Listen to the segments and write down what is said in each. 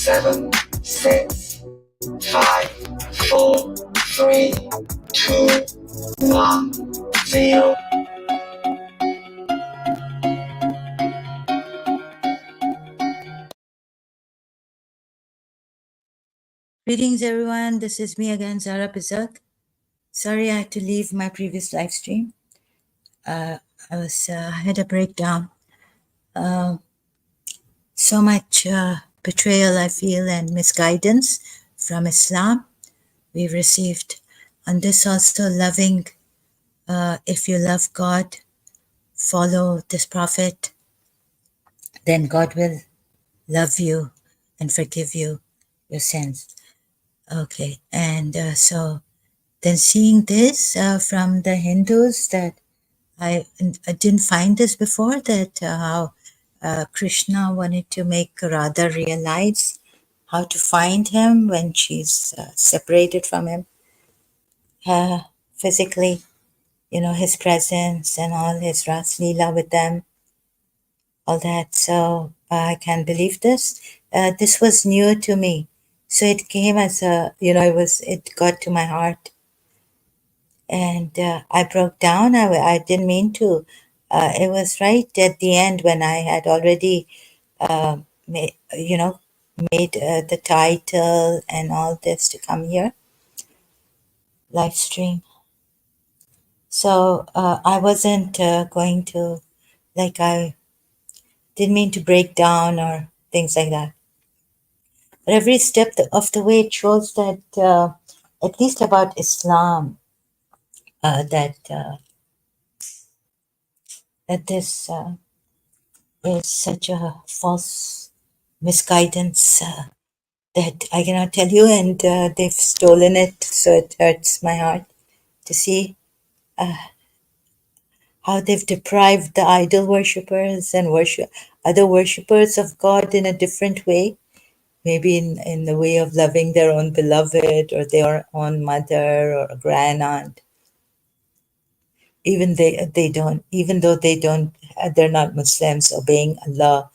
7, 6, 5, 4, 3, 2, 1, 0. Greetings, everyone. This is me again, Zara Pizak. Sorry I had to leave my previous live stream. I had a breakdown. So much betrayal, I feel, and misguidance from Islam we've received. On this also, loving, if you love God, follow this prophet, then God will love you and forgive you your sins. Okay, and so then seeing this from the Hindus that I didn't find this before, that how Krishna wanted to make Radha realize how to find him when she's separated from him physically, his presence and all his Ras Leela with them, all that. So I can't believe this. This was new to me. So it came as it got to my heart. And I broke down. I didn't mean to. It was right at the end when I had already, made the title and all this to come here, live stream. So I wasn't going to, I didn't mean to break down or things like that. But every step of the way it shows that, at least about Islam, that this is such a false misguidance that I cannot tell you, and they've stolen it, so it hurts my heart to see how they've deprived the idol worshippers and other worshippers of God in a different way, maybe in the way of loving their own beloved or their own mother or grand aunt. Even though they don't, they're not Muslims, obeying Allah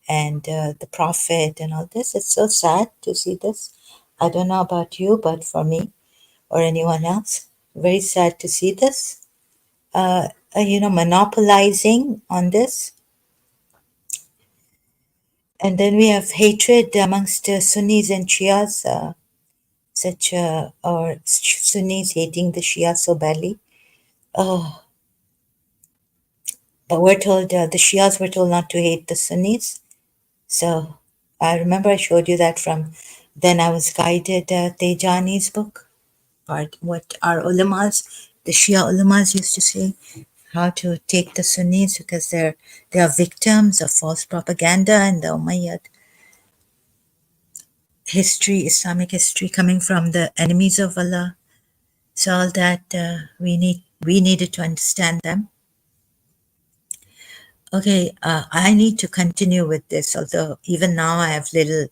and the Prophet and all this. It's so sad to see this. I don't know about you, but for me or anyone else, very sad to see this. Monopolizing on this. And then we have hatred amongst Sunnis and Shias, or Sunnis hating the Shia so badly. But we're told, the Shias were told not to hate the Sunnis. So I remember I showed you that from Then I Was Guided, Tejani's book, part what our ulamas, the Shia ulamas used to say, how to take the Sunnis because they are victims of false propaganda and the Umayyad history, Islamic history coming from the enemies of Allah. So all that we needed to understand them. Okay, I need to continue with this, although even now I have very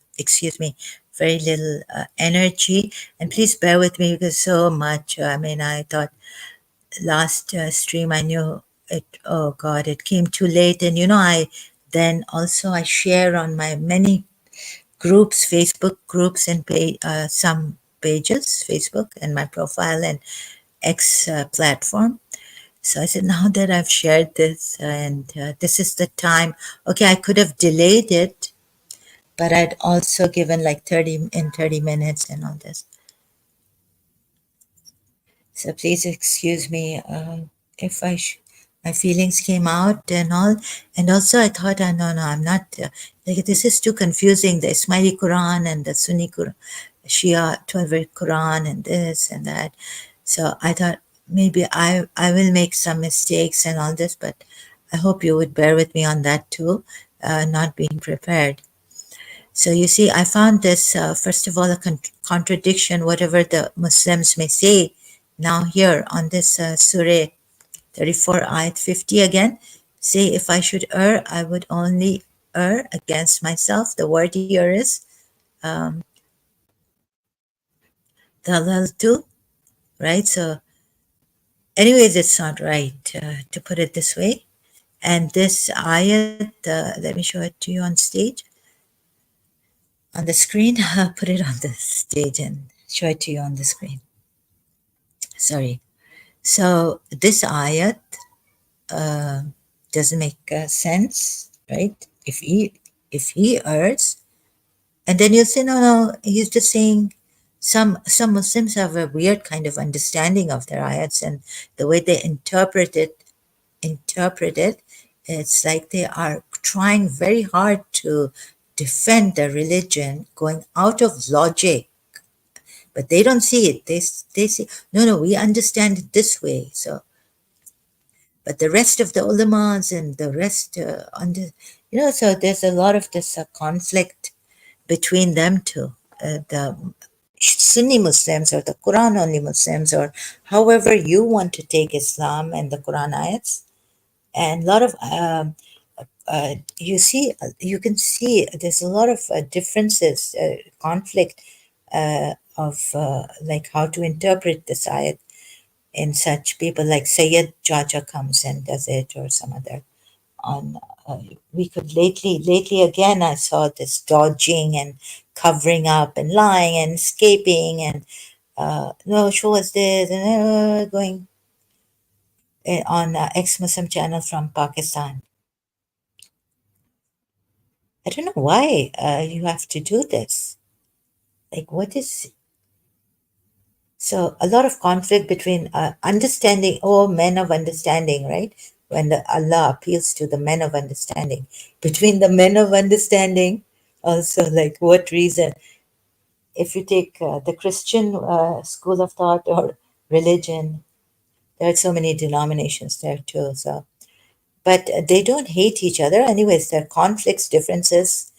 little energy. And please bear with me because so much. I thought last stream I knew it, oh God, it came too late. And I share on my many groups, Facebook groups and some pages, Facebook and my profile and X platform. So I said, now that I've shared this and this is the time, okay, I could have delayed it, but I'd also given 30 minutes and all this. So please excuse me if my feelings came out and all. And also I thought, no, I'm not, this is too confusing, the Ismaili Quran and the Sunni Quran, Shia 12 Quran and this and that. So I thought maybe I will make some mistakes and all this, but I hope you would bear with me on that too, not being prepared. So you see, I found this, first of all, a contradiction, whatever the Muslims may say. Now here on this Surah 34, Ayat 50 again, say, if I should err, I would only err against myself. The word here is dalaltu, right? So anyways, it's not right to put it this way. And this ayat, let me show it to you on stage. on the screen. I'll put it on the stage and show it to you on the screen. Sorry. So this ayat doesn't make sense, right? If he errs, and then you say no, he's just saying some Muslims have a weird kind of understanding of their ayats and the way they interpret it. It's like they are trying very hard to defend their religion, going out of logic, but they don't see it. They see no, we understand it this way. So but the rest of the ulamas and the rest so there's a lot of this conflict between them two, the Sunni Muslims or the Quran only Muslims, or however you want to take Islam and the Quran ayats. And a lot of you can see there's a lot of differences, conflict of like how to interpret this ayat in such people like Sayyid Jaja comes and does it, or some other on we could lately again I saw this dodging and covering up and lying and escaping and no, show us this and going on ex-Muslim channel from Pakistan. I don't know why you have to do this. Like, what is so a lot of conflict between understanding, oh, men of understanding, right? When Allah appeals to the men of understanding, between the men of understanding, also, like, what reason? If you take the Christian school of thought or religion, there are so many denominations there too. So, but they don't hate each other. Anyways, there are conflicts, differences,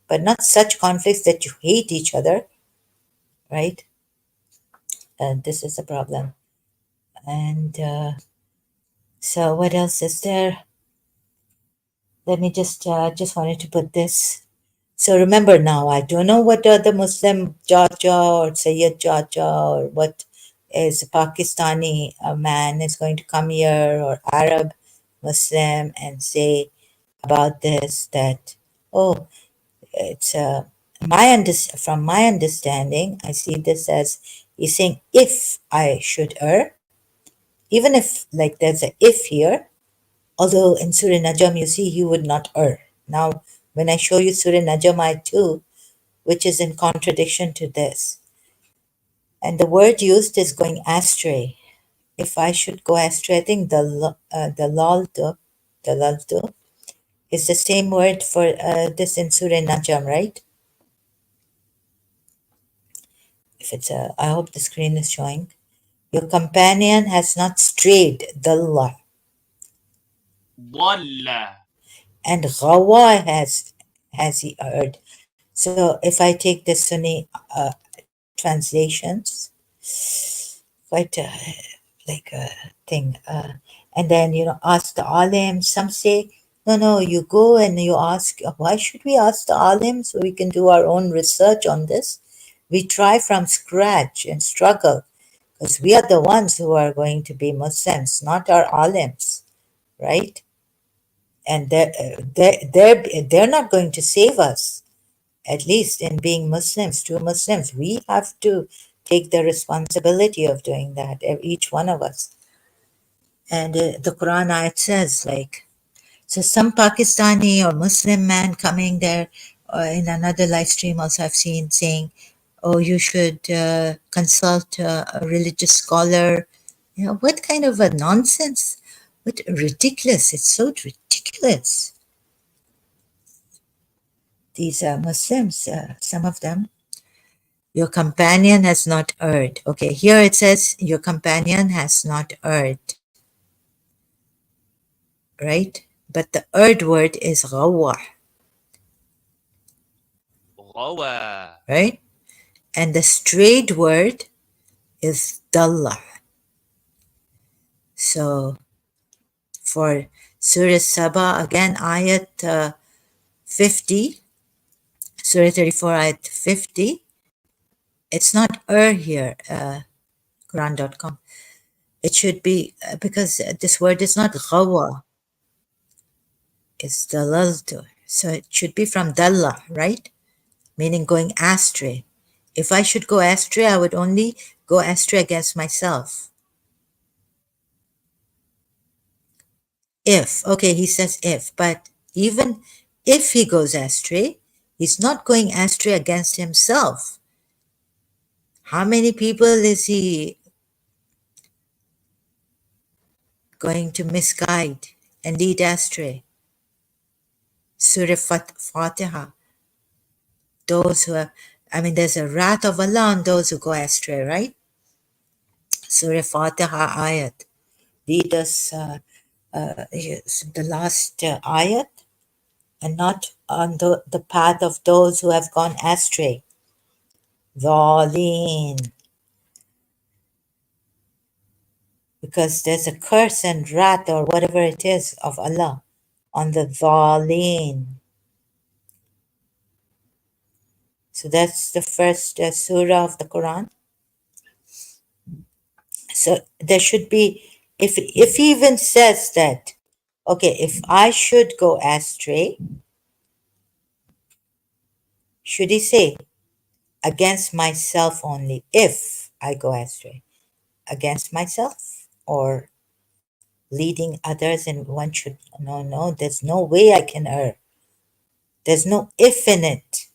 but not such conflicts that you hate each other, right? And this is the problem. And so, what else is there? Let me just wanted to put this. So remember now, I don't know what the Muslim Jaja or Sayyid Jaja or what is a Pakistani man is going to come here, or Arab Muslim, and say about this that, oh, it's from my understanding, I see this as he's saying if I should err, even if like there's a if here, although in Surah Najm you see he would not err. Now, when I show you Surah Najm ayat 2, which is in contradiction to this, and the word used is going astray. If I should go astray, I think the laldu is the same word for this in Surah Najm, right? If it's I hope the screen is showing. Your companion has not strayed, dalla, ضل and ghawa has he erred. So if I take the Sunni translations, quite like a thing, and then ask the alim. Some say no, you go and you ask. Why should we ask the alim? So we can do our own research on this. We try from scratch and struggle, because we are the ones who are going to be Muslims, not our alims, right? And they're not going to save us, at least in being Muslims, true Muslims. We have to take the responsibility of doing that, each one of us. And the Quran ayat says, like, so some Pakistani or Muslim man coming there, in another live stream also I've seen saying, oh, you should consult a religious scholar. What kind of a nonsense? What ridiculous. It's so ridiculous. These Muslims, some of them, your companion has not erred. Okay, here it says your companion has not erred, right? But the erred word is ghawa, غوى right? And the strayed word is dalla. So for Surah Saba, again, ayat 50, Surah 34, ayat 50, it's not here, Quran.com. It should be, because this word is not ghawa, it's dalaltu. So it should be from dalla, right? meaning going astray. If I should go astray, I would only go astray against myself. If, okay, he says if, but even if he goes astray, he's not going astray against himself. How many people is he going to misguide and lead astray? Surah Fatiha. Those who are, there's a wrath of Allah on those who go astray, right? Surah Fatiha ayat. Lead us, the last ayat, and not on the path of those who have gone astray. Dhalin. Because there's a curse and wrath or whatever it is of Allah on the Dhalin. So that's the first surah of the Quran. So there should be, if he even says that, okay, if I should go astray, should he say against myself only, if I go astray, against myself, or leading others, and one should, no, there's no way I can err. There's no if in it,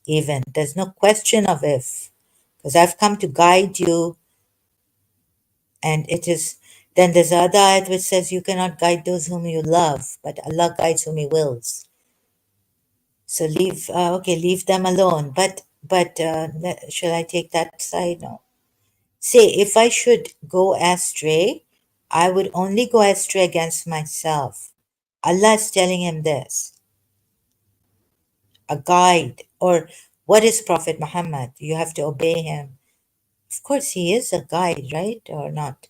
even. There's no question of if, because I've come to guide you, and it is, then there's other ayat which says you cannot guide those whom you love, but Allah guides whom He wills. So leave them alone. But should I take that side? No. Say, if I should go astray, I would only go astray against myself. Allah is telling him this. A guide, or what is Prophet Muhammad? You have to obey him. Of course, he is a guide, right? Or not?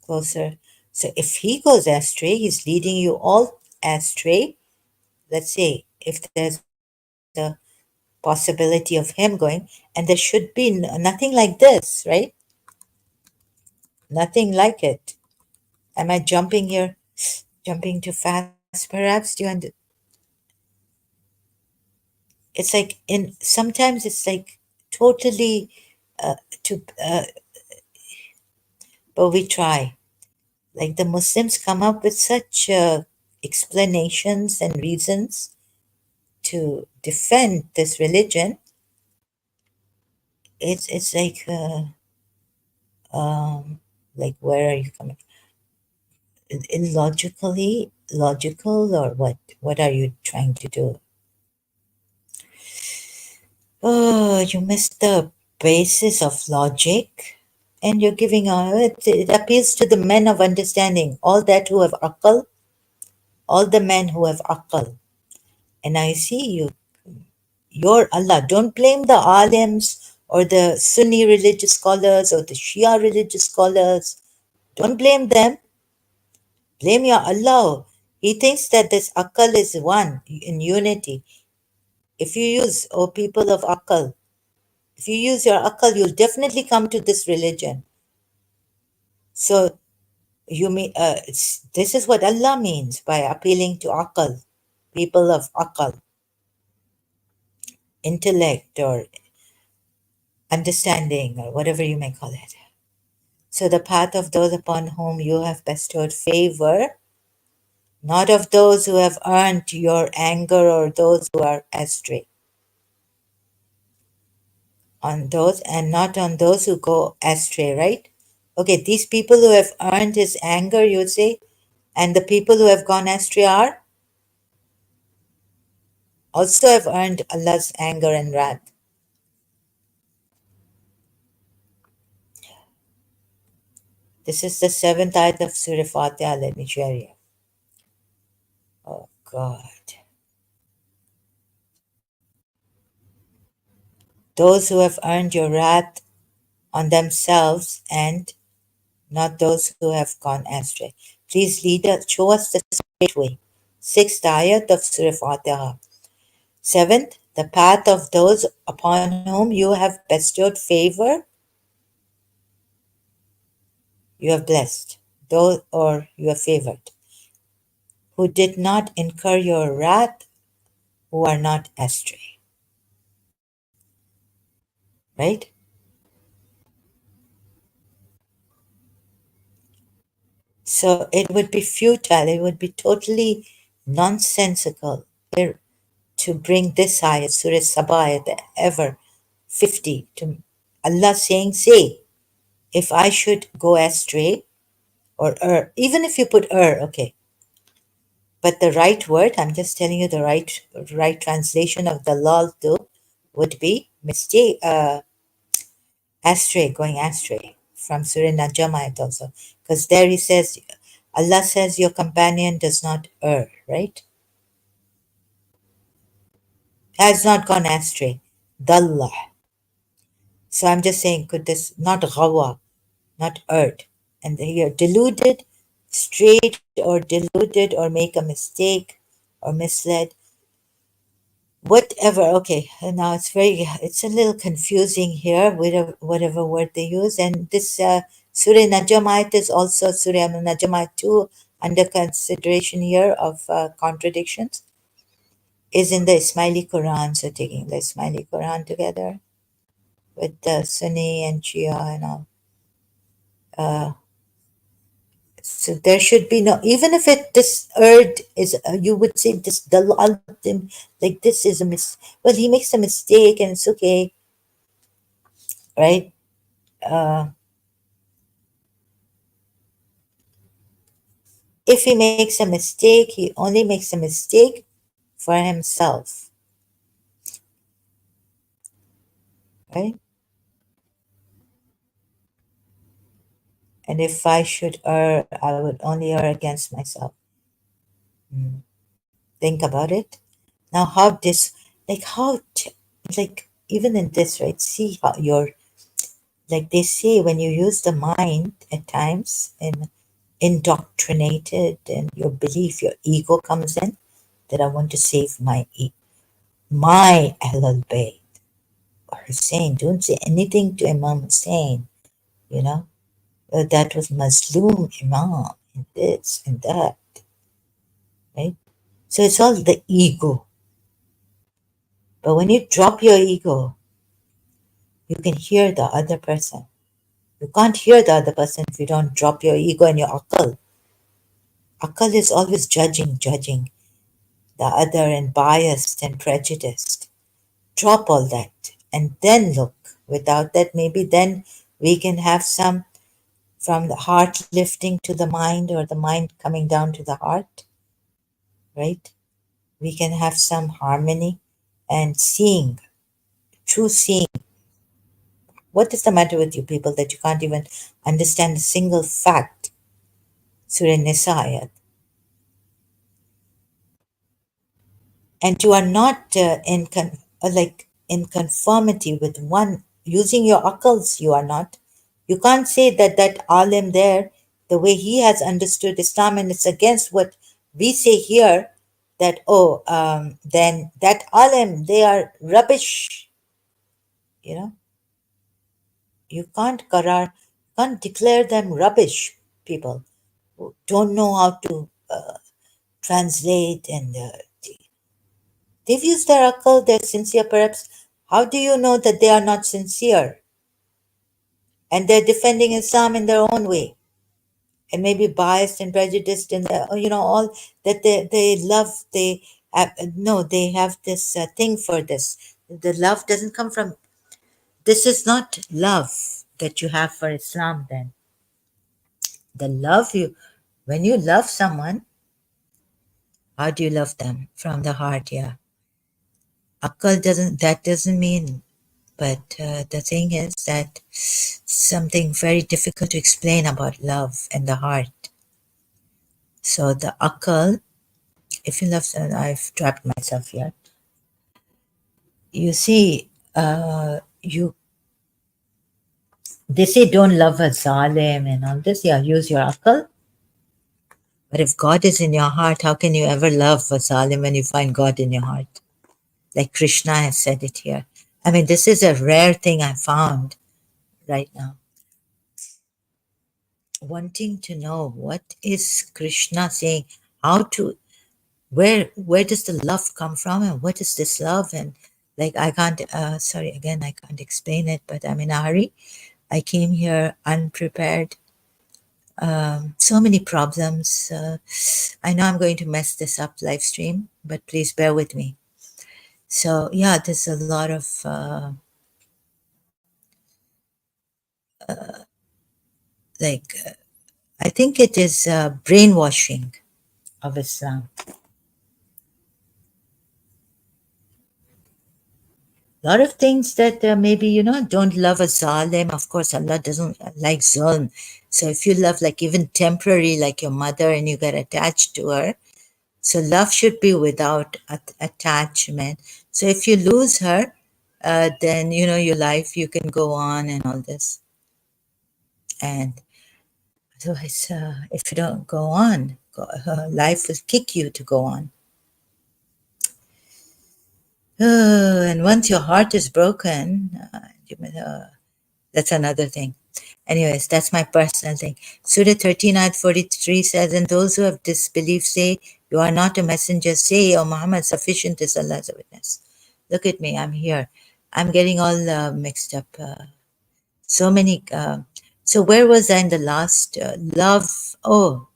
Closer. So if he goes astray, he's leading you all astray. Let's say if there's a possibility of him going, and there should be nothing like this, right? Nothing like it. Am I jumping here? Jumping too fast, perhaps? It's like sometimes it's like totally to but we try. Like the Muslims come up with such explanations and reasons to defend this religion. It's like where are you coming? Illogically, logical, or what? What are you trying to do? Oh, you missed the basis of logic, and you're giving it appeals to the men of understanding, all that who have aql, all the men who have aql. And I see you're Allah. Don't blame the alims or the Sunni religious scholars or the Shia religious scholars. Don't blame them. Blame your Allah. He thinks that this aql is one in unity. If you use, people of aql, if you use your aql, you'll definitely come to this religion. So you mean this is what Allah means by appealing to aql, people of aql, intellect or understanding or whatever you may call it. So the path of those upon whom you have bestowed favor, not of those who have earned your anger or those who are astray. On those and not on those who go astray, right? Okay, these people who have earned his anger, you would say, and the people who have gone astray are also have earned Allah's anger and wrath. This is the 7th ayat of Surah Fatiha. Let me share you. Oh God. Those who have earned your wrath on themselves and not those who have gone astray. Please lead us, show us the straight way. 6th ayat of Surah Fatiha. 7th, the path of those upon whom you have bestowed favor, you have blessed, those or you have favored, who did not incur your wrath, who are not astray. right? So it would be futile, it would be totally nonsensical to bring this ayat, Surah Saba, ayat ever 50, to Allah saying, say, if I should go astray or err, even if you put err, okay, but the right word, I'm just telling you the right translation of the lal too, would be mistake, astray, going astray, from Surah Najm ayat also. Because there he says, Allah says your companion does not err, right? Has not gone astray. Dalla. So I'm just saying, could this not ghawa, not erred? And here, deluded, strayed, or deluded, or make a mistake, or misled, whatever. Okay, and now it's a little confusing here with whatever word they use. And this Surah Najamite is also Surah Najamite 2 under consideration here of contradictions is in the Ismaili Quran. So taking the Ismaili Quran together with the Sunni and Shia and all. So there should be no, even if it this earth is, you would say this dalal, like this is a well, he makes a mistake and it's okay, right? If he makes a mistake, he only makes a mistake for himself, right? And if I should err, I would only err against myself. Think about it. Now, how this, like, like, even in this, right? See how you're, like they say, when you use the mind at times and indoctrinated and your belief, your ego comes in, that I want to save my Ahlul Bayt or Hussein. Don't say anything to Imam Hussein, you know. That was Mazloom Imam and this and that, right? So it's all the ego. But when you drop your ego, you can hear the other person. You can't hear the other person if you don't drop your ego and your akal. Akal is always judging the other and biased and prejudiced. Drop all that and then look. Without that, maybe then we can have some from the heart lifting to the mind or the mind coming down to the heart, right? We can have some harmony and seeing, true seeing. What is the matter with you people that you can't even understand a single fact? Surah Nisa ayat. And you are not like in conformity with one using your akals. You are not. You can't say that that alim there, the way he has understood Islam, and it's against what we say here, that then that alim, they are rubbish. You know, you can't declare them rubbish. People who don't know how to translate and they've used their akal, they're sincere perhaps. How do you know that they are not sincere? And they're defending Islam in their own way. And maybe biased and prejudiced in the, all that they love. They have, no, they have this thing for this. The love doesn't come from, this is not love that you have for Islam then. The love when you love someone, how do you love them? From the heart, yeah. Akal doesn't mean, but the thing is that something very difficult to explain about love and the heart. So the akal, if you love someone, I've trapped myself here. You see, they say don't love a zalim and all this. Yeah, use your akal. But if God is in your heart, how can you ever love a zalim when you find God in your heart? Like Krishna has said it here. I mean, this is a rare thing I found right now. Wanting to know what is Krishna saying, how to, where does the love come from and what is this love, and Like I can't, sorry, again, I can't explain it, but I'm in a hurry. I came here unprepared. So many problems. I know I'm going to mess this up live stream, but please bear with me. So yeah, there's a lot of like I think it is brainwashing of Islam. A lot of things that maybe don't love a zalim. Of course, Allah doesn't like zulm. So if you love like even temporary, like your mother, and you get attached to her, so love should be without attachment. So if you lose her, then your life you can go on and all this. And otherwise, if you don't go on, life will kick you to go on. And once your heart is broken, that's another thing. Anyways, that's my personal thing. Surah 13, ayat 43 says, and those who have disbelieved say, you are not a messenger. Say, O Muhammad, sufficient is Allah as a witness. Look at me, I'm here. I'm getting all mixed up. So many. So where was I in the last? Love. Oh,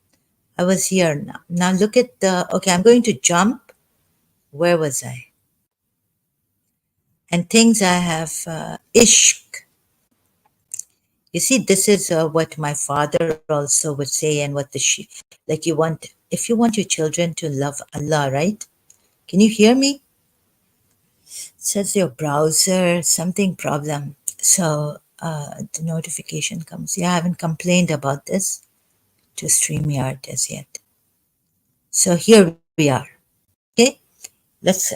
I was here. Now look at the, okay, I'm going to jump. Where was I? And things I have, ishq. You see, this is what my father also would say, and what like if you want your children to love Allah, right? Can you hear me? It says your browser, something problem. So the notification comes. Yeah, I haven't complained about this to StreamYard as yet. So here we are. Okay, let's,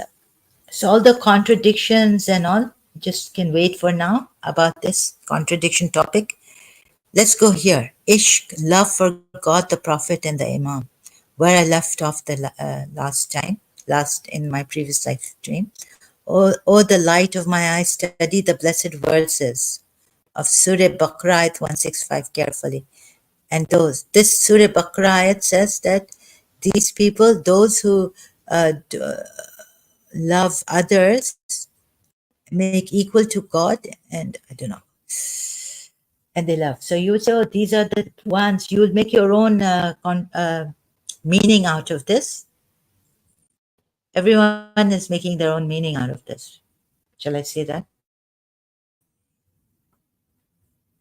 so all the contradictions and all just can wait for now about this contradiction topic. Let's go here. Ishq, love for God, the Prophet, and the Imam, where I left off the last in my previous live stream. Oh, the light of my eyes, study the blessed verses of Surah Baqarah, ayat 165 carefully. And this Surah Baqarah ayat says that these people, those who love others, make equal to God, and I don't know, and they love. So you would say, oh, these are the ones. You would make your own meaning out of this. Everyone is making their own meaning out of this. Shall I say that?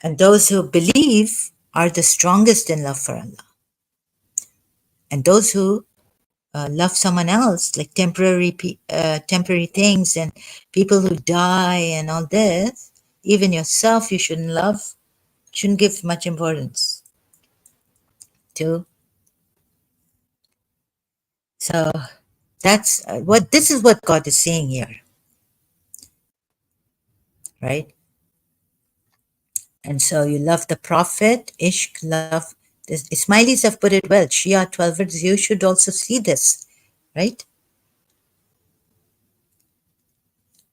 And those who believe are the strongest in love for Allah. And those who love someone else, like temporary things and people who die and all this, even yourself, you shouldn't love, shouldn't give much importance to. So that's this is what God is saying here, right? And so you love the Prophet, ishq, love. This, Ismailis have put it well. Shia 12 words, you should also see this, right?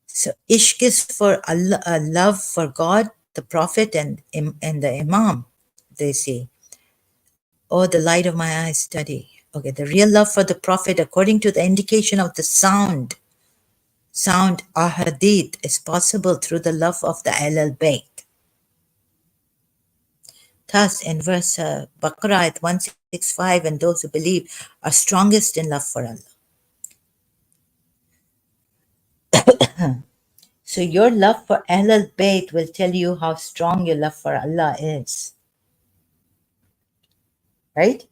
So ishq is for Allah, love for God, the Prophet, and the Imam, they say. Oh, the light of my eyes, study. Okay, the real love for the Prophet, according to the indication of the sound ahadith, is possible through the love of the Ahl Bayt. Thus, in verse Baqarah at 165, and those who believe are strongest in love for Allah. So your love for Ahl Bayt will tell you how strong your love for Allah is. Right?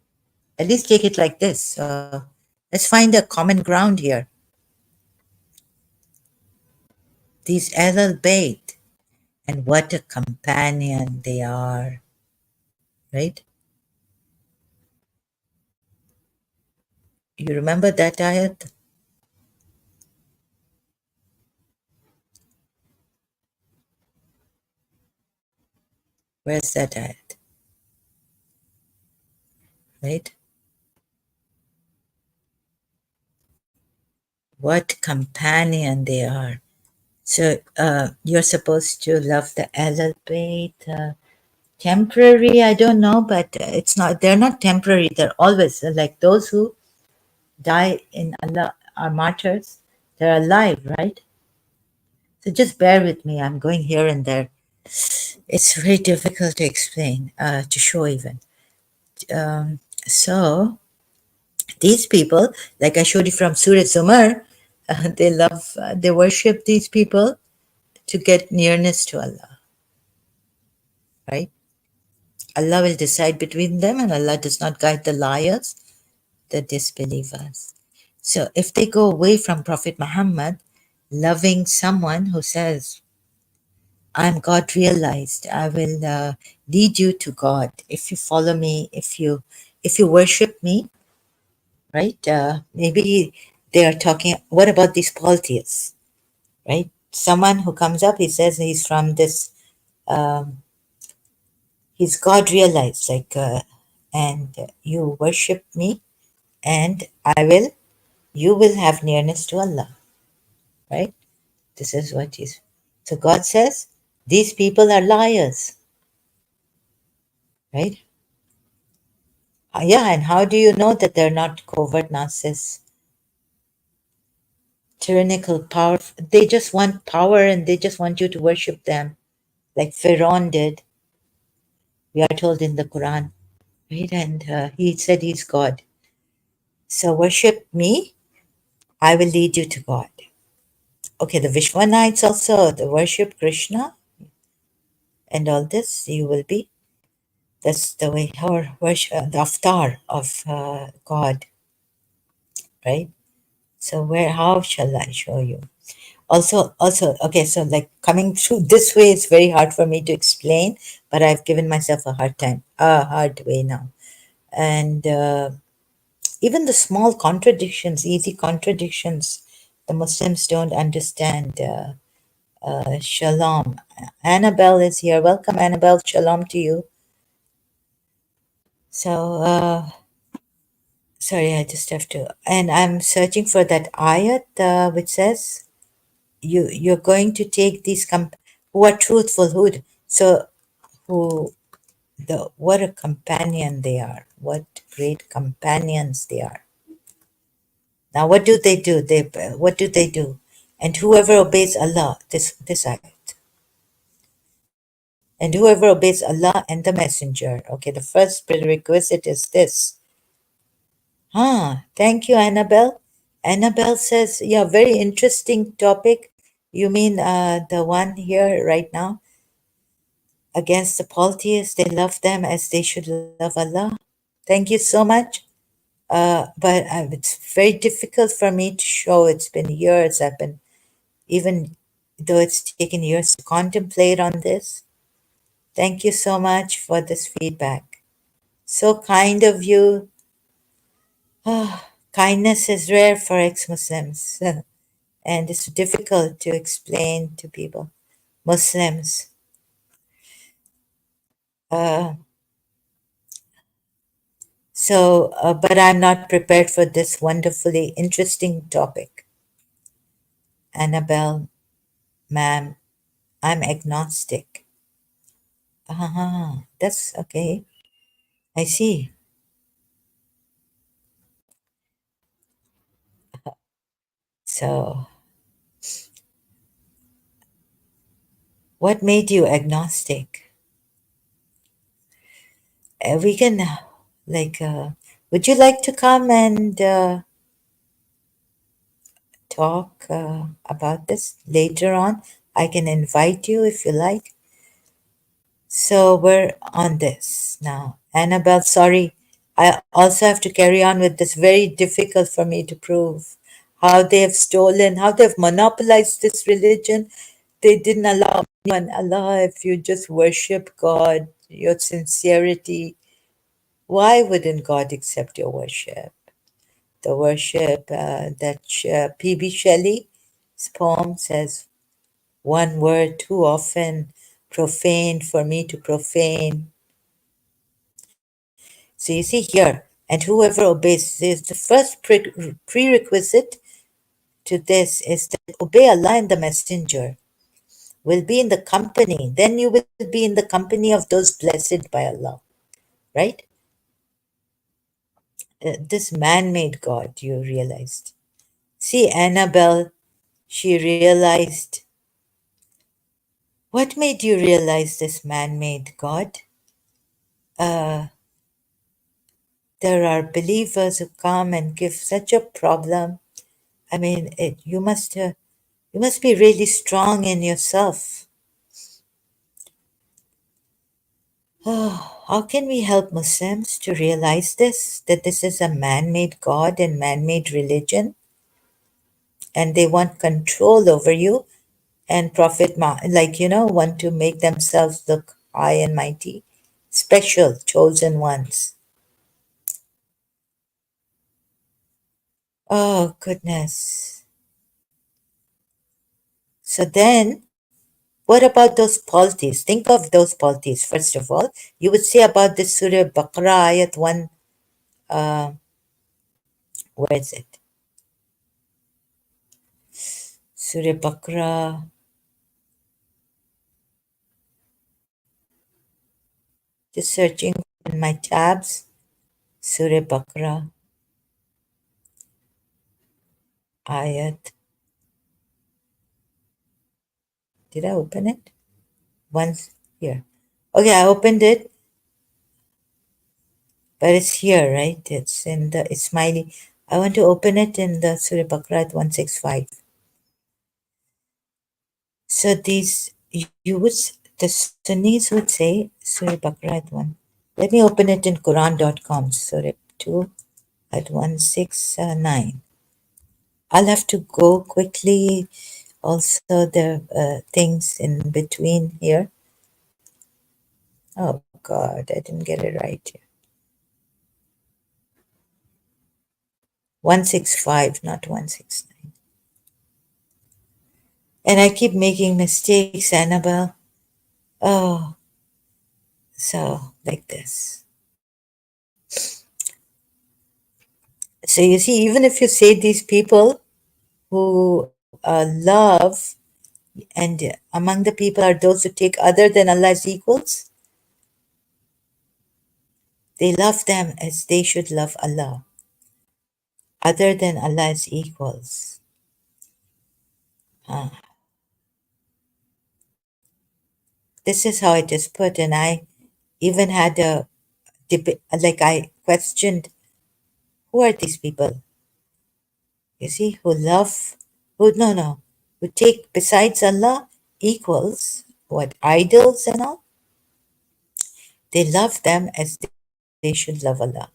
At least take it like this. Let's find a common ground here. These Ahl Bayt, and what a companion they are. Right? You remember that ayat? Where's that ayat? Right? What companion they are. So you're supposed to love the Ahl Bayt. Temporary, I don't know, but it's not. They're not temporary. They're always like those who die in Allah are martyrs. They're alive, right? So just bear with me. I'm going here and there. It's very difficult to explain, to show even. So these people, like I showed you from Surah Zumar, they worship these people to get nearness to Allah, right? Allah will decide between them, and Allah does not guide the liars, the disbelievers. So if they go away from Prophet Muhammad, loving someone who says, I'm God realized, I will lead you to God if you follow me, if you worship me, right? Maybe they are talking, what about these polytheists, right? Someone who comes up, he says he's from this, he's God realized, like, and you worship me, and you will have nearness to Allah, right? This is what he's. So God says, these people are liars, right? Yeah, and how do you know that they're not covert narcissists, tyrannical power? They just want power and they just want you to worship them, like Pharaoh did. We are told in the Quran, right? And he said he's God. So worship me, I will lead you to God. Okay, the Vishwanites also, the worship Krishna and all this, you will be. That's the way our worship, the avatar of God, right? So how shall I show you? Also, okay, so like coming through this way is very hard for me to explain, but I've given myself a hard way now. And even the small contradictions, easy contradictions, the Muslims don't understand. Shalom. Annabelle is here. Welcome, Annabelle. Shalom to you. So, sorry, I just have to. And I'm searching for that ayat which says, you're going to take these who are truthful, who what a companion they are, what great companions they are. Now what do they do? What do they do? And whoever obeys Allah, this ayat, and whoever obeys Allah and the messenger. Okay, the first prerequisite is this. Thank you, Annabelle. Annabelle says, yeah, very interesting topic. You mean the one here right now? Against the polytheists, they love them as they should love Allah. Thank you so much. But it's very difficult for me to show. It's been years. Even though it's taken years to contemplate on this. Thank you so much for this feedback. So kind of you. Kindness is rare for ex-Muslims, and it's difficult to explain to people. Muslims. But I'm not prepared for this wonderfully interesting topic. Annabelle, ma'am, I'm agnostic. That's okay. I see. So, what made you agnostic? We can, would you like to come and talk about this later on? I can invite you if you like. So we're on this now. Annabelle, sorry, I also have to carry on with this. Very difficult for me to prove how they have stolen, how they've monopolized this religion. They didn't allow anyone. Allah, if you just worship God, your sincerity, why wouldn't God accept your worship? The worship that P.B. Shelley's poem says, one word too often profaned for me to profane. So you see here, and whoever obeys this, the first prerequisite to this is that obey Allah and the Messenger. Will be in the company, then you will be in the company of those blessed by Allah, right? This man-made God, you realized. See, Annabelle, she realized What made you realize this man-made God? Uh, there are believers who come and give such a problem. I mean, you must be really strong in yourself. Oh, how can we help Muslims to realize this? That this is a man-made God and man-made religion, and they want control over you and want to make themselves look high and mighty, special, chosen ones. Oh, goodness. So then, what about those polities? Think of those polities. First of all, you would say about the Surah Baqarah, ayat 1, uh, where is it? Surah Baqarah, just searching in my tabs. Surah Baqarah, ayat. Did I open it? Once here. Okay, I opened it, but it's here, right? It's in the Ismaili. I want to open it in the Surah Baqarah at 165. So the Sunnis would say Surah Baqarah at 1. Let me open it in Quran.com, Surah 2 at 169. I'll have to go quickly. Also, the things in between here. Oh, God, I didn't get it right here. 165, not 169. And I keep making mistakes, Annabelle. Oh, so like this. So you see, even if you say these people who love, and among the people are those who take other than Allah as equals, they love them as they should love Allah, other than Allah as equals. This is how it is put, and I even had a debate, like I questioned, who are these people? You see, who love, who take besides Allah equals, what, idols and all? They love them as they should love Allah.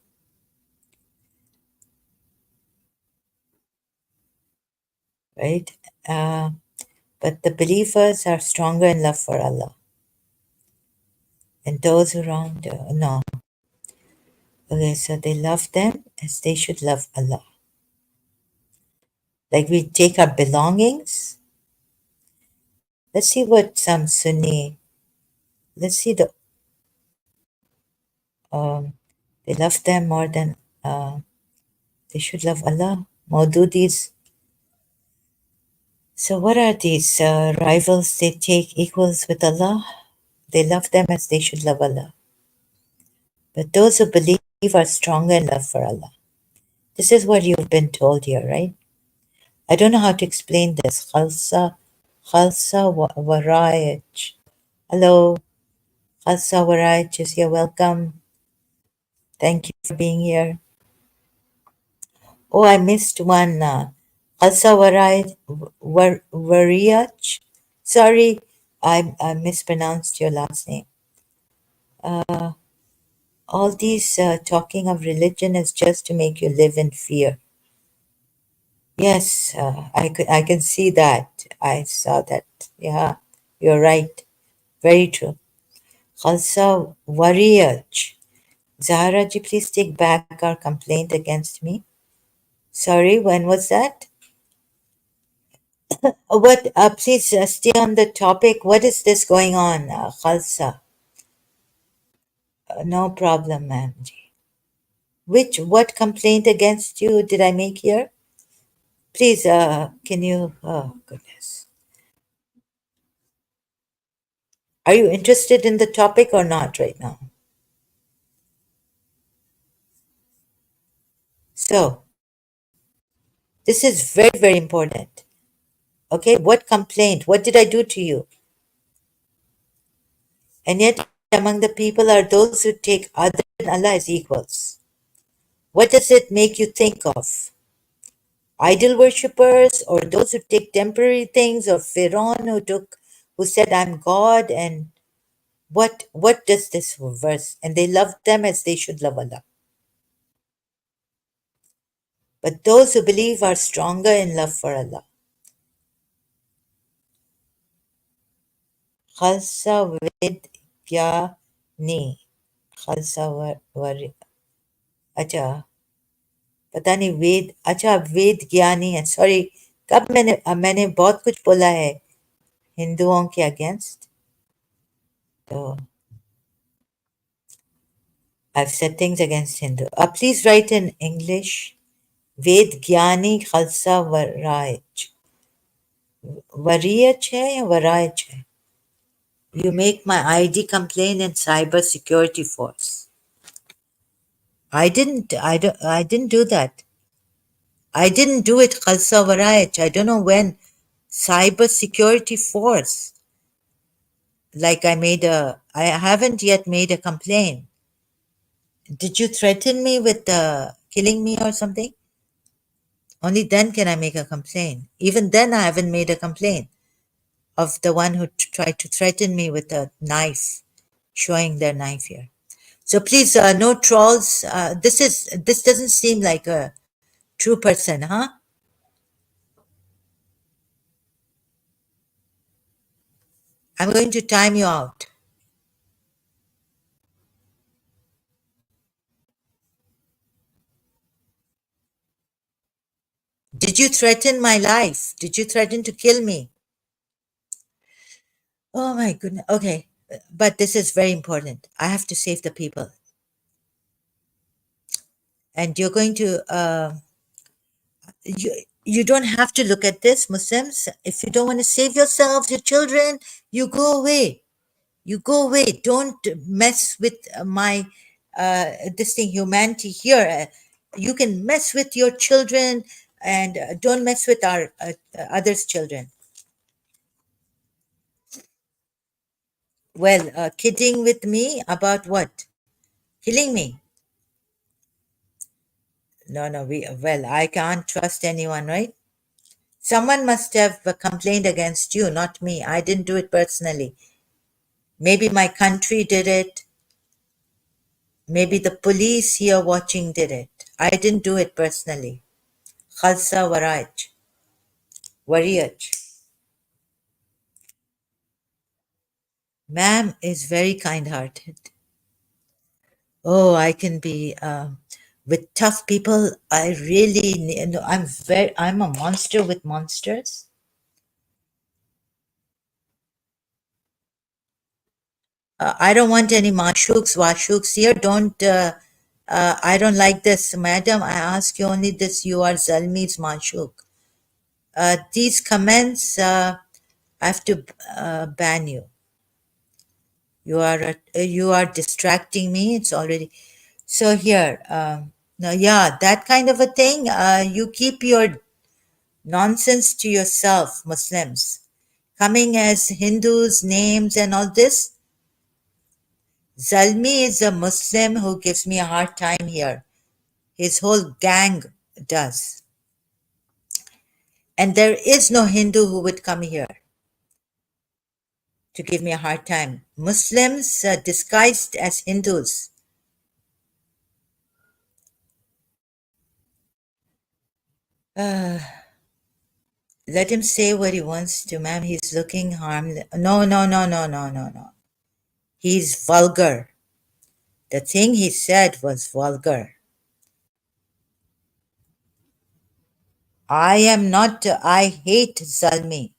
Right? Uh, but the believers are stronger in love for Allah. And those around, no. Okay, so they love them as they should love Allah. Like we take our belongings. Let's see what some Sunni, let's see um, they love them more than they should love Allah. Maududis. So what are these rivals they take equals with Allah? They love them as they should love Allah. But those who believe are stronger in love for Allah. This is what you've been told here, right? I don't know how to explain this. Khalsa Warayach. Hello, Khalsa Warayach is here. Welcome. Thank you for being here. Oh, I missed one. Khalsa Warayach. Sorry, I mispronounced your last name. All these talking of religion is just to make you live in fear. Yes, I can see that. I saw that. Yeah, you're right. Very true. Khalsa Wariyaj. Zahra ji, please take back our complaint against me. Sorry, when was that? What? Please stay on the topic. What is this going on, Khalsa? No problem, ma'am. What complaint against you did I make here? Please, can you? Oh, goodness. Are you interested in the topic or not right now? So, this is very, very important. Okay, what complaint? What did I do to you? And yet among the people are those who take other than Allah as equals. What does it make you think of? Idol worshippers, or those who take temporary things, or Pharaoh who said, I'm God, and what does this verse? And they love them as they should love Allah. But those who believe are stronger in love for Allah. Khalsa ved kya ni? Khalsa var अच्छा पता नहीं वेद अच्छा वेद ज्ञानी है sorry कब मैंने बहुत कुछ बोला है हिंदुओं के अगेंस्ट तो I've said things against Hindu. Please write in English. Ved Gyani Khalsa Varaj. Variyach hai ya Varaj hai? You make my ID complain in cyber security force. I didn't do that. I didn't do it, Khalsa Varaj. I don't know when. Cyber security force. Like I haven't yet made a complaint. Did you threaten me with killing me or something? Only then can I make a complaint. Even then, I haven't made a complaint of the one who tried to threaten me with a knife, showing their knife here. So please, no trolls. This doesn't seem like a true person, huh? I'm going to time you out. Did you threaten my life? Did you threaten to kill me? Oh my goodness. Okay, but this is very important. I have to save the people. And you're going to you don't have to look at this, Muslims. If you don't want to save yourselves, your children, you go away. You go away. Don't mess with my this thing, humanity here. You can mess with your children, and don't mess with our others' children. Well, kidding with me about what? Killing me? No. Well, I can't trust anyone, right? Someone must have complained against you, not me. I didn't do it personally. Maybe my country did it. Maybe the police here watching did it. I didn't do it personally. Khalsa Waraj. Wariyaj. Ma'am is very kind-hearted. Oh, I can be with tough people. I really, no, I'm a monster with monsters. I don't want any mashuks, washuks here. Don't, I don't like this. Madam, I ask you only this. You are Zalmi's mashuk. These comments, I have to ban you. You are distracting me. It's already, so here, no, yeah, that kind of a thing. You keep your nonsense to yourself, Muslims. Coming as Hindus, names and all this. Zalmi is a Muslim who gives me a hard time here. His whole gang does. And there is no Hindu who would come here to give me a hard time. Muslims disguised as Hindus. Let him say what he wants to, ma'am. He's looking harmless. No. He's vulgar. The thing he said was vulgar. I hate Zalmi.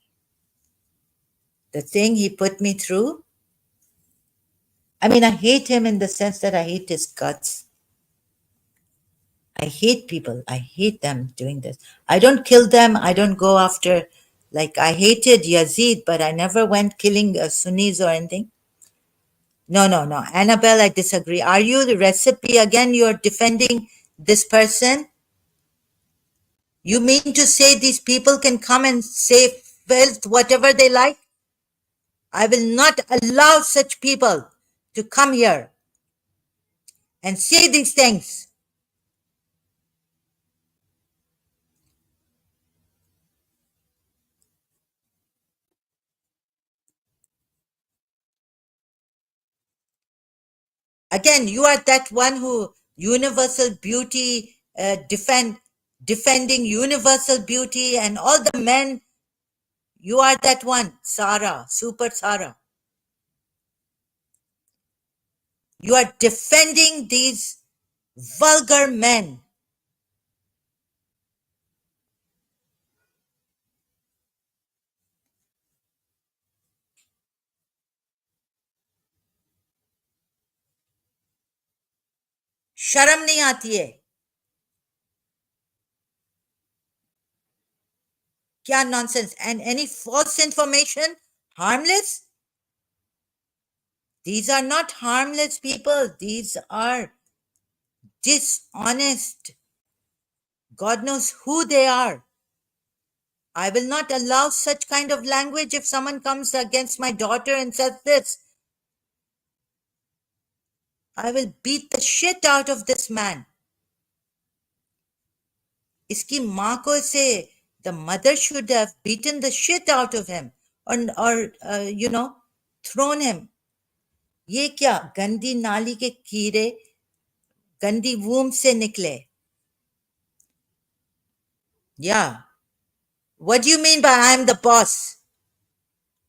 The thing he put me through, I mean, I hate him in the sense that I hate his guts. I hate people. I hate them doing this. I don't kill them. I don't go after, like, I hated Yazid, but I never went killing Sunnis or anything. No. Annabelle, I disagree. Are you the recipe again? You're defending this person? You mean to say these people can come and say filth whatever they like? I will not allow such people to come here and say these things. Again, you are that one who universal beauty, defending universal beauty and all the men. You are that one, Sarah, super Sarah. You are defending these vulgar men. शर्म नहीं आती है? क्या nonsense? And any false information? Harmless? These are not harmless people. These are dishonest. God knows who they are. I will not allow such kind of language. If someone comes against my daughter and says this, I will beat the shit out of this man. इसकी माँ को से, the mother should have beaten the shit out of him or thrown him. ये क्या गंदी नाली के कीड़े गंदी womb से निकले? Yeah. What do you mean by I'm the boss?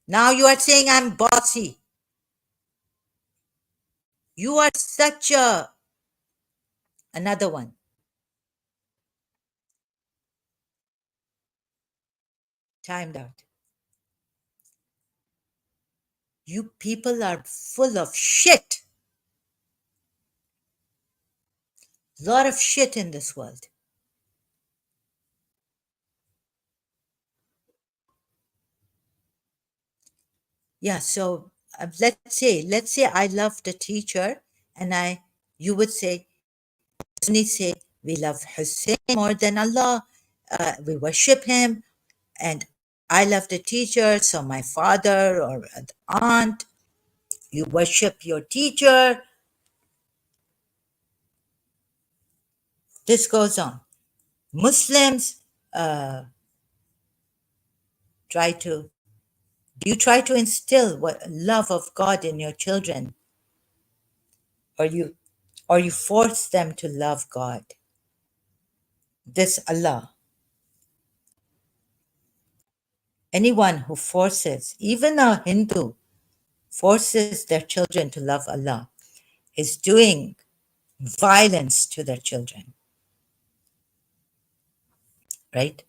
Now you are saying I'm bossy. You are such a... Another one. Timed out. You people are full of shit. Lot of shit in this world. Yeah, so let's say I loved a teacher and you would say, Sunni say, we love Hussein more than Allah, we worship him, and I love the teacher, so my father or aunt, you worship your teacher. This goes on. Muslims do you try to instill love of God in your children, or you force them to love God? This Allah. Anyone who forces, even a Hindu, forces their children to love Allah is doing violence to their children. Right?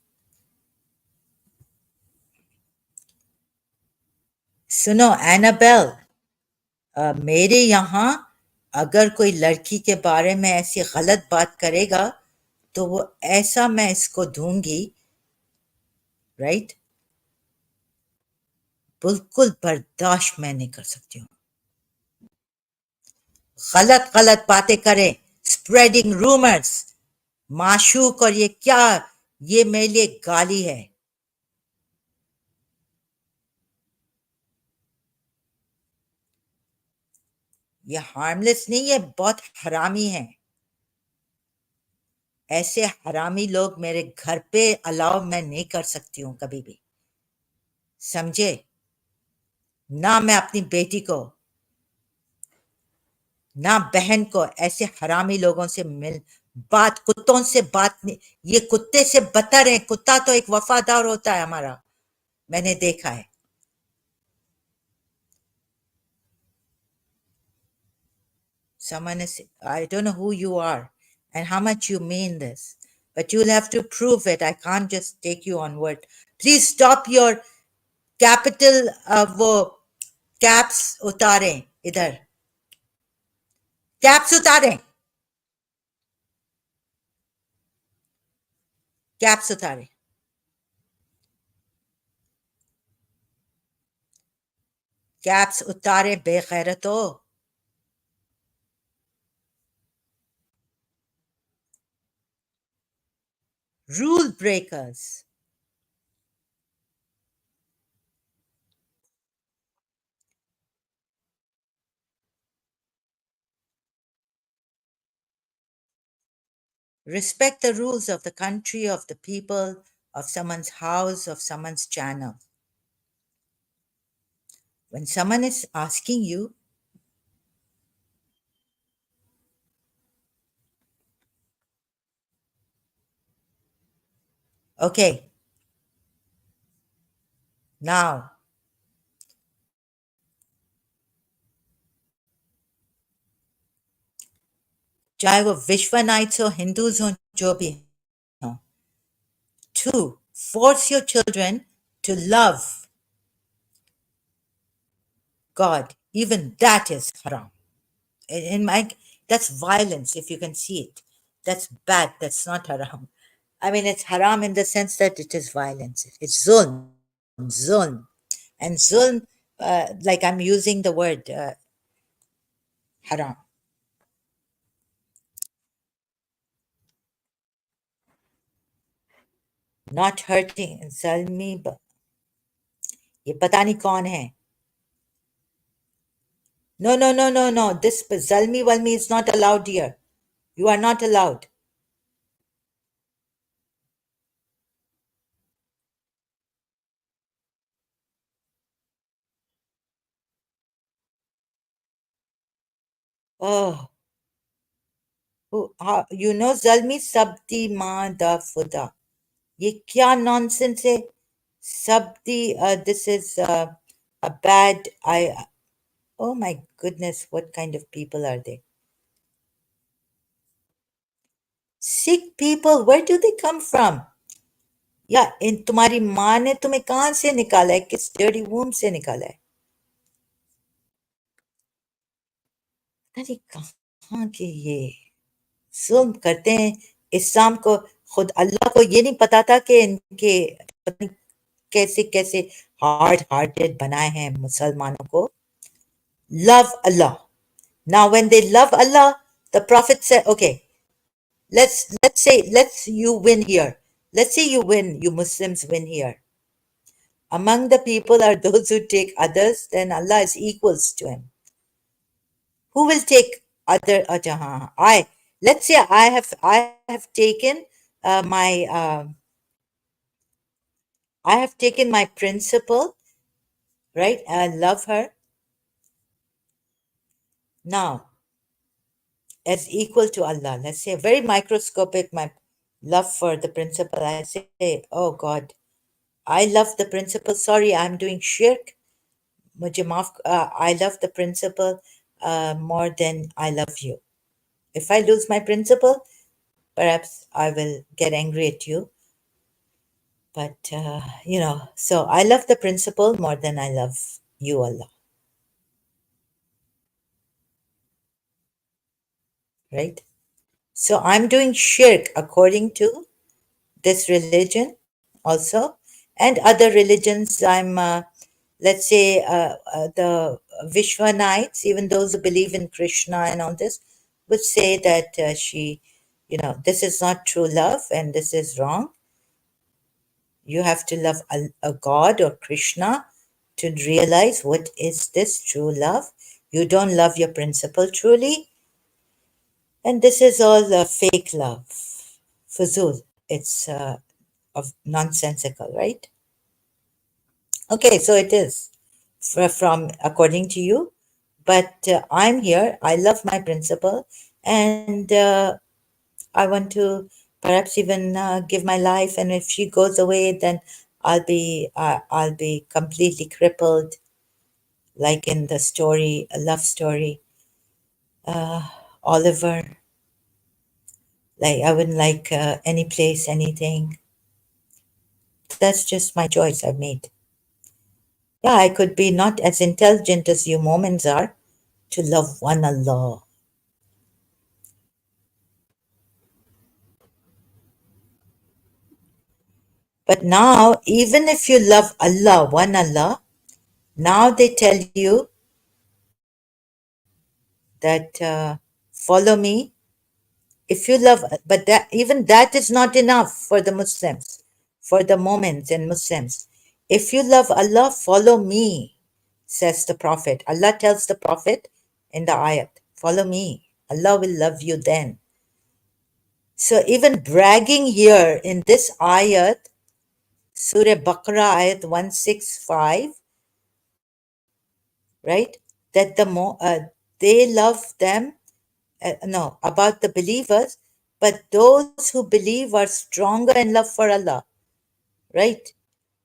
सुनो Annabelle, मेरे यहाँ अगर कोई लड़की के बारे में ऐसी गलत बात करेगा तो वो ऐसा मैं इसको दूंगी, राइट? बिल्कुल बर्दाश्त मैं नहीं कर सकती हूँ. गलत गलत बातें करें, स्प्रेडिंग रूमर्स, माशूक, और ये क्या, ये मेरे लिए गाली है. ये हार्मलेस नहीं है, बहुत हरामी है. ऐसे हरामी लोग मेरे घर पे अलाउ मैं नहीं कर सकती हूँ कभी भी, समझे? ना मैं अपनी बेटी को, ना बहन को ऐसे हरामी लोगों से कुत्तों से बात नहीं. ये कुत्ते से बदतर है. कुत्ता तो एक वफादार होता है हमारा, मैंने देखा है. Someone is, I don't know who you are and how much you mean this, but you'll have to prove it. I can't just take you on word. Please stop your capital वो caps उतारें इधर. Caps उतारें. Caps उतारें. Caps उतारे बेगैरतो. Rule breakers. Respect the rules of the country, of the people, of someone's house, of someone's channel. When someone is asking you, okay, now, चाहे वो विश्वनाइट्स हो Hindus हो जो भी हो, to force your children to love God, even that is haram. In my, that's violence if you can see it. That's bad. That's not haram. I mean, it's haram in the sense that it is violence. It's zulm. And zulm, like I'm using the word haram. Not hurting. Zalmi, ये पता नहीं कौन है. No, no, no, no, no. This Zalmi Walmi is not allowed here. You are not allowed. Oh, you know Zalmi Sabdi Ma Da Fuda. ये क्या nonsense है? Sabdi, this is a bad. Oh my goodness, what kind of people are they? Sick people, where do they come from? या इन तुम्हारी माँ ने तुम्हें कहाँ से निकाला है? किस dirty womb से निकाला है? अरे कहाँ के ये जुल्म करते हैं इस्लाम को. खुद अल्लाह को ये नहीं पता था कि इनके पता नहीं कैसे कैसे हार्ड हार्टेड बनाए हैं मुसलमानों को. Love Allah. Now when they love Allah, the Prophet said, okay, let's say let's you win here. Let's say you win, you Muslims win here. Among the people are those who take others, then Allah is equals to him. Who will take other I let's say I have taken my I have taken my principal, right? I love her now as equal to Allah. Let's say very microscopic my love for the principal. I say, oh God, I love the principal. Sorry, I'm doing shirk. मुझे माफ. I love the principal more than I love you. If I lose my principal, perhaps I will get angry at you. But, so I love the principle more than I love you, Allah. Right? So I'm doing shirk according to this religion also, and other religions. Let's say, the Vishwanites, even those who believe in Krishna and all this, would say that this is not true love and this is wrong. You have to love a God or Krishna to realize what is this true love. You don't love your principle truly. And this is all fake love. Fuzul. It's of nonsensical, right? Okay, so it is from according to you. But I'm here. I love my principle. And I want to perhaps even give my life, and if she goes away, then I'll be completely crippled, like in the story, a love story, Oliver. Like I wouldn't like any place, anything. That's just my choice I've made. Yeah, I could be not as intelligent as you Mormons are to love one Allah. But now, even if you love Allah, one Allah, now they tell you that follow me. If you love, but that even that is not enough for the Muslims, for the Mormons and Muslims. If you love Allah, follow me, says the Prophet. Allah tells the Prophet in the ayat, follow me. Allah will love you then. So even bragging here in this ayat, Surah Baqarah ayat 165, right? That they love them, no, about the believers, but those who believe are stronger in love for Allah, right?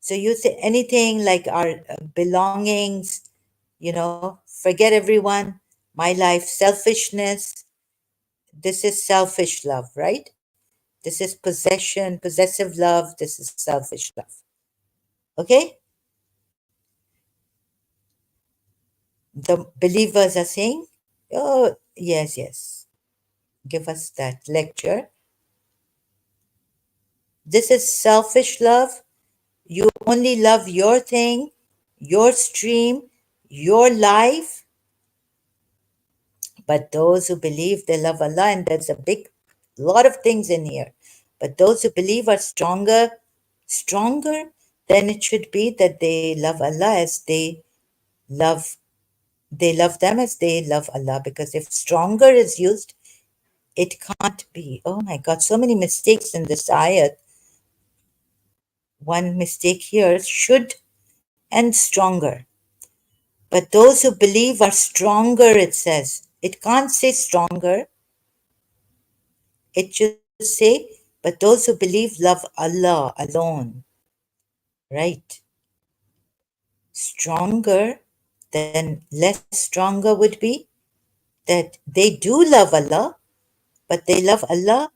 So you say anything like our belongings, forget everyone, my life, selfishness, this is selfish love, right? This is possession, possessive love, this is selfish love. Okay? The believers are saying, oh, yes, yes, give us that lecture. This is selfish love. You only love your thing, your stream, your life. But those who believe they love Allah, and there's a big lot of things in here. But those who believe are stronger, then it should be that they love Allah as love they love them as they love Allah. Because if stronger is used, it can't be. Oh my God, so many mistakes in this ayat. One mistake here, should and stronger. But those who believe are stronger, it says. It can't say stronger. It should say, but those who believe love Allah alone. Right? Stronger, then less stronger would be that they do love Allah, but they love Allah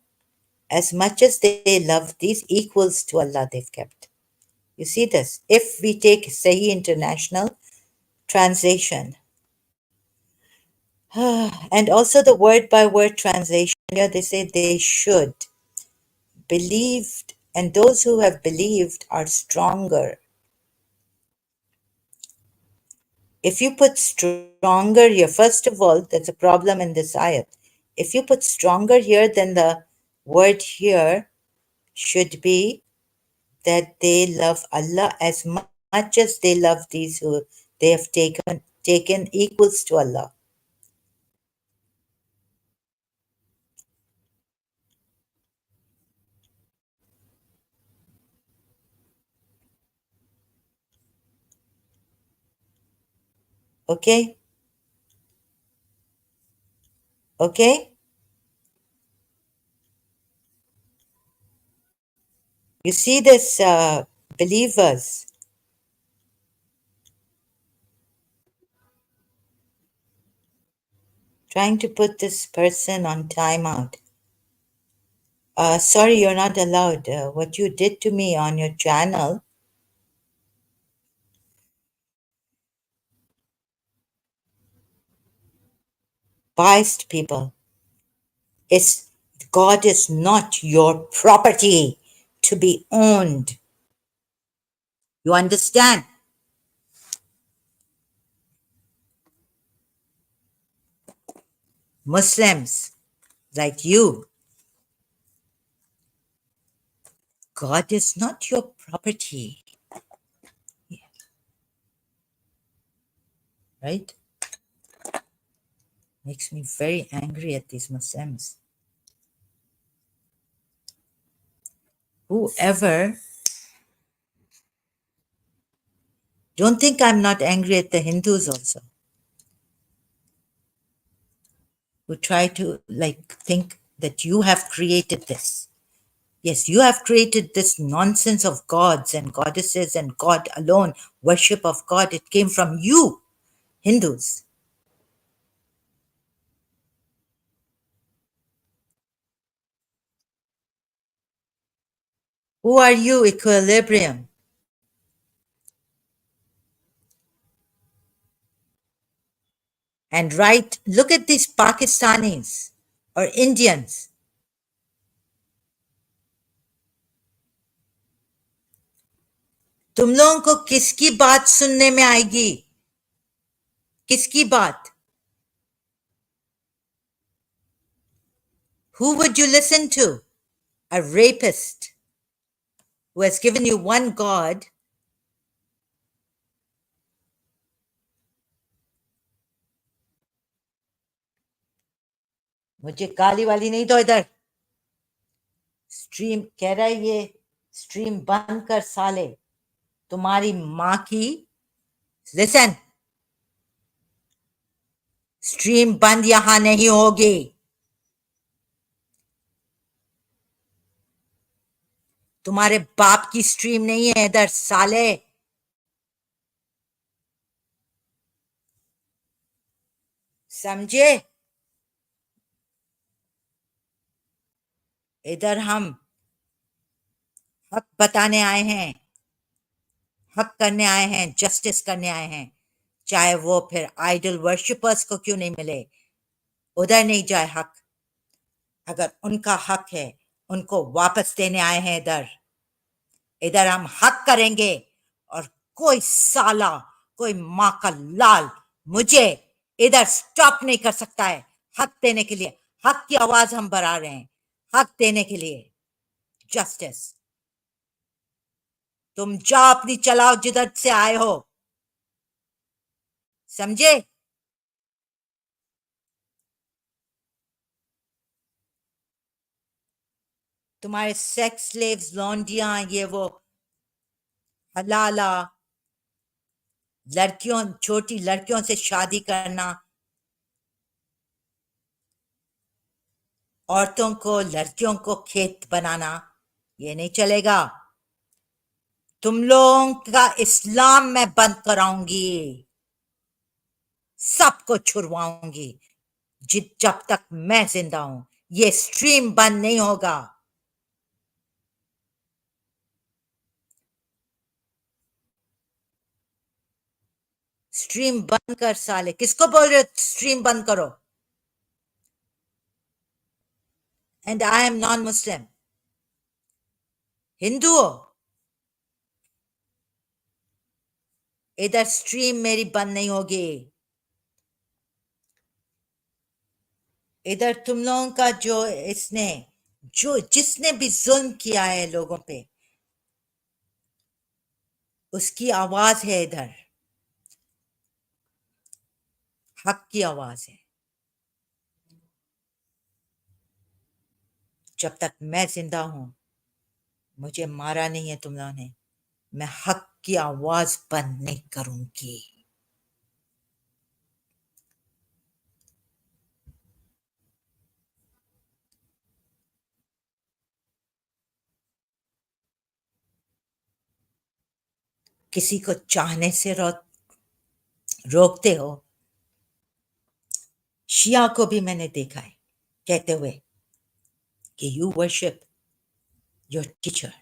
as much as they love these equals to Allah they've kept. You see this? If we take Sahih International Translation, and also the word by word translation, here they say they should. Believed, and those who have believed are stronger. If you put stronger here, first of all, there's a problem in this ayat. If you put stronger here, then the word here should be that they love Allah as much as they love these who they have taken equals to Allah. Okay? Okay? You see this, believers. Trying to put this person on timeout. Sorry, you're not allowed. What you did to me on your channel, biased people, is God is not your property to be owned. You understand? Muslims like you, God is not your property, right? Makes me very angry at these Muslims. Whoever, don't think I'm not angry at the Hindus also, who try to think that you have created this. Yes, you have created this nonsense of gods and goddesses and God alone, worship of God. It came from you, Hindus. Who are you, Equilibrium? And look at these Pakistanis or Indians. तुम लोगों को किसकी बात सुनने में आएगी? किसकी बात? Who would you listen to? A rapist who has given you one God. मुझे गाली वाली नहीं दो इधर. स्ट्रीम कह रहा है ये स्ट्रीम बंद कर साले, तुम्हारी माँ की। लिसन, स्ट्रीम बंद यहां नहीं होगी। तुम्हारे बाप की स्ट्रीम नहीं है इधर साले। समझे? इधर हम हक बताने आए हैं, हक करने आए हैं, जस्टिस करने आए हैं, चाहे वो फिर आइडल वर्शिपर्स को क्यों नहीं मिले। उधर नहीं जाए हक। अगर उनका हक है उनको वापस देने आए हैं इधर। इधर हम हक करेंगे और कोई साला, कोई माँ का लाल मुझे इधर स्टॉप नहीं कर सकता है हक देने के लिए। हक की आवाज हम बढ़ा रहे हैं, हक देने के लिए। जस्टिस। तुम जाओ अपनी चलाओ जिधर से आए हो, समझे? तुम्हारे सेक्स स्लेव्स, लौंडियां, ये वो हलाला लड़कियों, छोटी लड़कियों से शादी करना, औरतों को, लड़कियों को खेत बनाना, ये नहीं चलेगा। तुम लोगों का इस्लाम मैं बंद कराऊंगी, सबको छुड़वाऊंगी। जब तक मैं जिंदा हूं ये स्ट्रीम बंद नहीं होगा। स्ट्रीम बंद कर साले। किसको बोल रहे हो स्ट्रीम बंद करो? And I am non Muslim. Hindu हो? इधर स्ट्रीम मेरी बंद नहीं होगी। इधर तुम लोगों का जो इसने, जो जिसने भी जुल्म किया है लोगों पे, उसकी आवाज है इधर। हक की आवाज है। जब तक मैं जिंदा हूं, मुझे मारा नहीं है तुम लोगों ने, मैं हक की आवाज बंद नहीं करूंगी। किसी को चाहने से रोकते हो। शिया को भी मैंने देखा है कहते हुए कि you worship your teacher.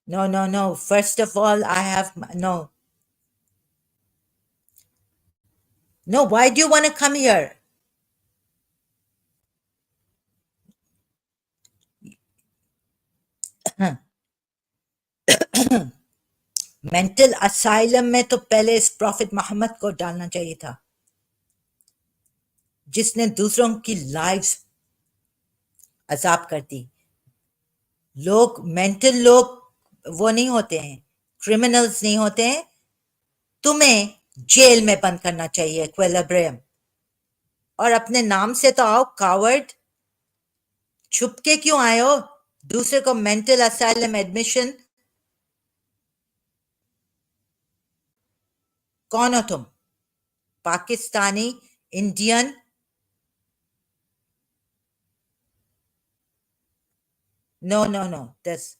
No, no, no. First of all, I have no. No, why do you want to come here? Mental asylum में तो पहले इस प्रॉफिट मोहम्मद को डालना चाहिए था, जिसने दूसरों की लाइव्स अजाब कर दी। लोग मेंटल लोग वो नहीं होते हैं, क्रिमिनल्स नहीं होते हैं। तुम्हें जेल में बंद करना चाहिए क्वेलब्रियम। और अपने नाम से तो आओ कावर्ड। छुप के क्यों आए हो? दूसरे को मेंटल असाइलम एडमिशन। कौन हो तुम? Pakistani? Indian? No no no. दस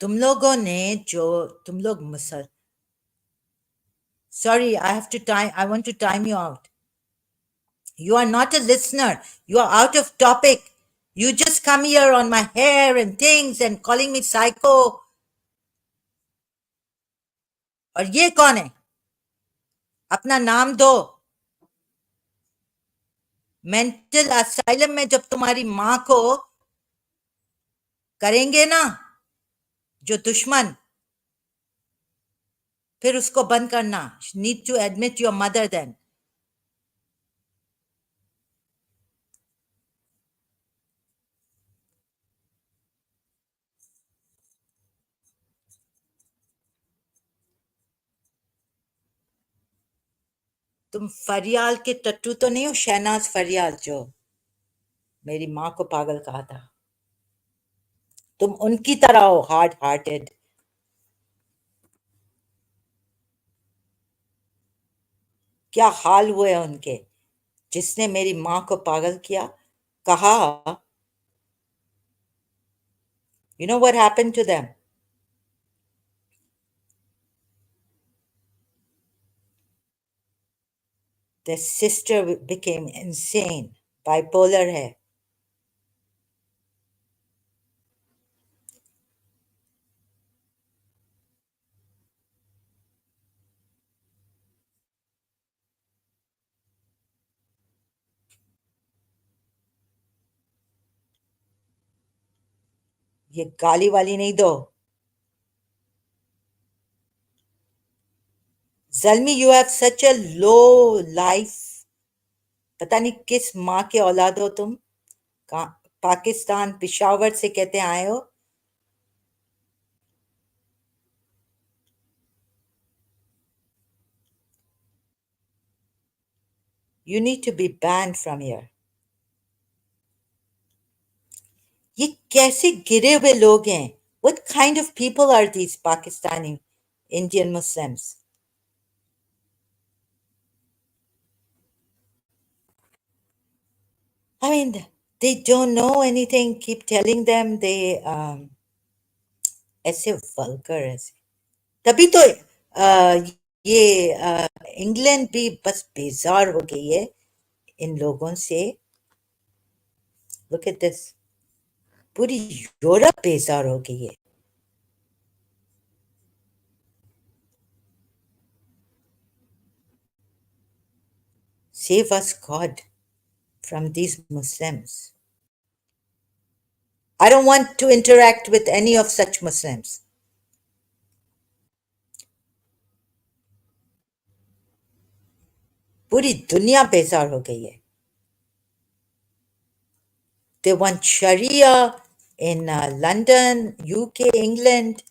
तुम लोगों ने जो तुम लोग मुसल sorry, I have to time, I want to time you out. You are not a listener. You are out of topic. You just come here on my hair and things and calling me psycho. और ये कौन है? अपना नाम दो। Mental asylum में जब तुम्हारी मां को करेंगे ना जो दुश्मन, फिर उसको बंद करना। Need to admit your mother then. तुम फरियाल के टट्टू तो नहीं हो, शहनाज फरियाल जो मेरी माँ को पागल कहा था। तुम उनकी तरह हो, हार्ड हार्टेड। क्या हाल हुए उनके, जिसने मेरी माँ को पागल किया। कहा, you know what happened to them? Their sister became insane, bipolar है। ये गाली वाली नहीं दो। Zalmi, you have such a low life। पता नहीं किस माँ के औलाद हो तुम। पाकिस्तान पिशावर से कहते आए हो। You need to be banned from here। ये कैसे गिरे हुए लोग हैं? What kind of people are these Pakistani Indian Muslims? I mean, they don't know anything. Keep telling them they ऐसे वल्गर ऐसे। तभी तो ये इंग्लैंड भी बस बेजार हो गई है इन लोगों से। Look at this। पूरी यूरोप बेजार हो गई है। Save us, God, from these Muslims। I don't want to interact with any of such Muslims। पूरी दुनिया बेजार हो गई है। They want Sharia in London, UK, England।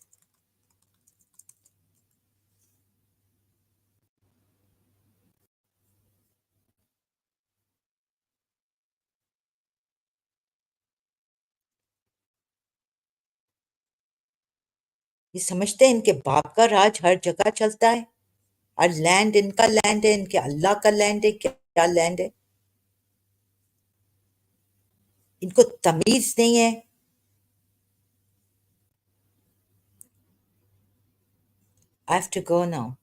ये समझते हैं इनके बाप का राज हर जगह चलता है और लैंड इनका लैंड है, इनके अल्लाह का लैंड है। क्या लैंड है? इनको तमीज नहीं है। I have to go now,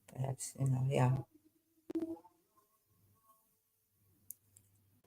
perhaps, yeah।